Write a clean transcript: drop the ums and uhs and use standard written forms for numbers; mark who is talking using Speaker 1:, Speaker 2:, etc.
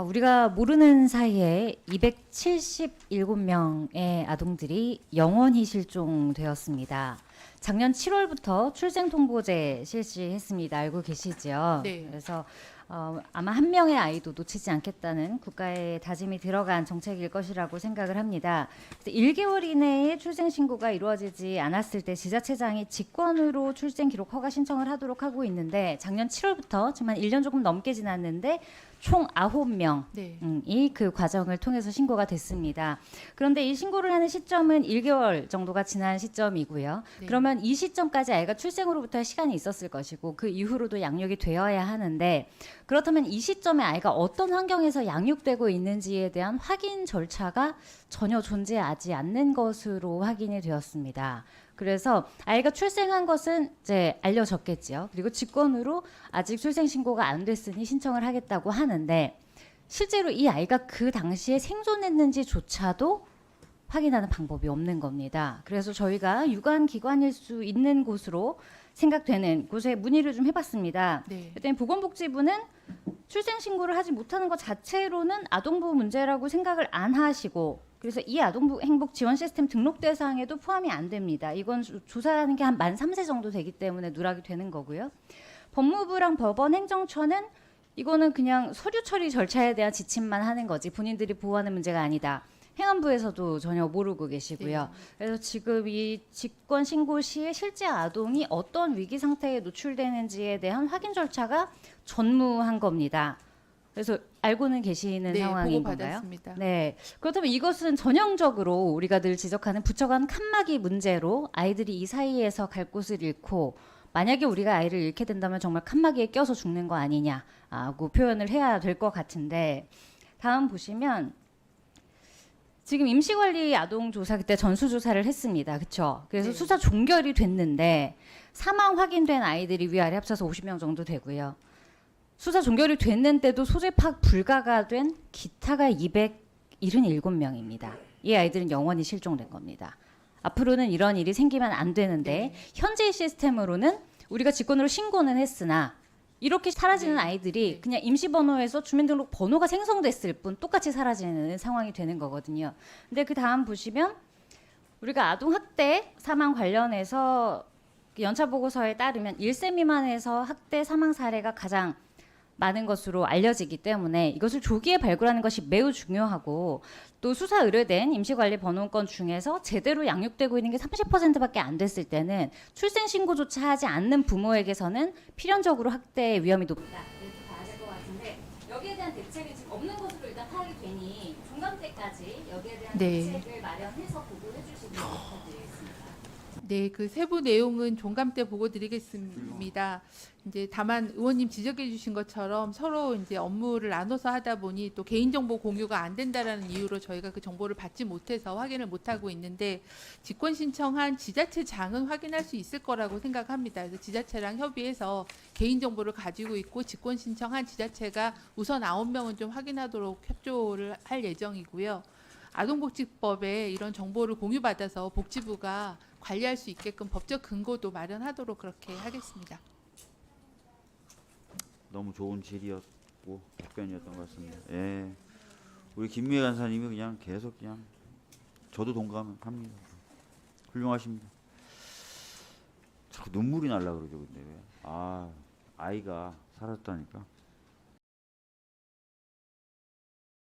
Speaker 1: 우리가 모르는 사이에 277명의 아동들이 영원히 실종되었습니다. 작년 7월부터 출생통보제 실시했습니다. 알고 계시죠?
Speaker 2: 네.
Speaker 1: 그래서 아마 한 명의 아이도 놓치지 않겠다는 국가의 다짐이 들어간 정책일 것이라고 생각을 합니다. 1개월 이내에 출생 신고가 이루어지지 않았을 때 지자체장이 직권으로 출생 기록 허가 신청을 하도록 하고 있는데 작년 7월부터 지금 한 1년 조금 넘게 지났는데 총 9명이
Speaker 2: 네.
Speaker 1: 그 과정을 통해서 신고가 됐습니다. 그런데 이 신고를 하는 시점은 1개월 정도가 지난 시점이고요.
Speaker 2: 네.
Speaker 1: 그러면 이 시점까지 아이가 출생으로부터의 시간이 있었을 것이고 그 이후로도 양육이 되어야 하는데 그렇다면 이 시점에 아이가 어떤 환경에서 양육되고 있는지에 대한 확인 절차가 전혀 존재하지 않는 것으로 확인이 되었습니다. 그래서 아이가 출생한 것은 이제 알려졌겠지요. 그리고 직권으로 아직 출생 신고가 안 됐으니 신청을 하겠다고 하는데 실제로 이 아이가 그 당시에 생존했는지조차도 확인하는 방법이 없는 겁니다. 그래서 저희가 유관기관일 수 있는 곳으로 생각되는 곳에 문의를 좀 해봤습니다.
Speaker 2: 네.
Speaker 1: 그랬더니 보건복지부는 출생 신고를 하지 못하는 것 자체로는 아동보호 문제라고 생각을 안 하시고 그래서 이 아동부 행복 지원 시스템 등록 대상에도 포함이 안 됩니다. 이건 조사하는 게 한 만 3세 정도 되기 때문에 누락이 되는 거고요. 법무부랑 법원 행정처는 이거는 그냥 서류 처리 절차에 대한 지침만 하는 거지 본인들이 보호하는 문제가 아니다. 행안부에서도 전혀 모르고 계시고요.
Speaker 2: 네.
Speaker 1: 그래서 지금 이 직권 신고 시에 실제 아동이 어떤 위기 상태에 노출되는지에 대한 확인 절차가 전무한 겁니다. 그래서 알고는 계시는
Speaker 2: 네,
Speaker 1: 상황인
Speaker 2: 보고
Speaker 1: 건가요?
Speaker 2: 받았습니다.
Speaker 1: 네. 그렇다면 이것은 전형적으로 우리가 늘 지적하는 부처간 칸막이 문제로 아이들이 이 사이에서 갈 곳을 잃고 만약에 우리가 아이를 잃게 된다면 정말 칸막이에 껴서 죽는 거 아니냐고 표현을 해야 될 것 같은데 다음 보시면 지금 임시관리 아동조사 그때 전수조사를 했습니다. 그렇죠? 그래서
Speaker 2: 네.
Speaker 1: 수사 종결이 됐는데 사망 확인된 아이들이 위아래 합쳐서 50명 정도 되고요. 수사 종결이 됐는데도 소재 파악 불가가 된 기타가 277명입니다. 이 아이들은 영원히 실종된 겁니다. 앞으로는 이런 일이 생기면 안 되는데
Speaker 2: 네.
Speaker 1: 현재 시스템으로는 우리가 직권으로 신고는 했으나 이렇게 사라지는
Speaker 2: 네.
Speaker 1: 아이들이
Speaker 2: 네.
Speaker 1: 그냥 임시번호에서 주민등록 번호가 생성됐을 뿐 똑같이 사라지는 상황이 되는 거거든요. 근데 그 다음 보시면 우리가 아동학대 사망 관련해서 연차보고서에 따르면 1세 미만에서 학대 사망 사례가 가장 많은 것으로 알려지기 때문에 이것을 조기에 발굴하는 것이 매우 중요하고 또 수사 의뢰된 임시관리 번호권 중에서 제대로 양육되고 있는 게 30%밖에 안 됐을 때는 출생 신고조차 하지 않는 부모에게서는 필연적으로 학대의 위험이 높다. 이렇게 봐야 될 것 같은데 여기에 대한 대책이 지금 없는 것으로 일단 파악이 되니 중간 때까지 여기에 대한
Speaker 2: 네.
Speaker 1: 대책을 마련해서 보고해 주시길 부탁드리겠습니다.
Speaker 2: 네, 그 세부 내용은 종감 때 보고 드리겠습니다. 이제 다만 의원님 지적해 주신 것처럼 서로 이제 업무를 나눠서 하다 보니 또 개인정보 공유가 안 된다라는 이유로 저희가 그 정보를 받지 못해서 확인을 못 하고 있는데 직권 신청한 지자체장은 확인할 수 있을 거라고 생각합니다. 그래서 지자체랑 협의해서 개인정보를 가지고 있고 직권 신청한 지자체가 우선 9명은 좀 확인하도록 협조를 할 예정이고요. 아동복지법에 이런 정보를 공유받아서 복지부가 관리할 수 있게끔 법적 근거도 마련하도록 그렇게 하겠습니다.
Speaker 3: 너무 좋은 질의였고 답변이었던 것 같습니다. 예, 우리 김미애 간사님이 그냥 계속 그냥 저도 동감합니다. 훌륭하십니다. 자꾸 눈물이 날라 그러죠. 근데 왜? 아이가 살았다니까.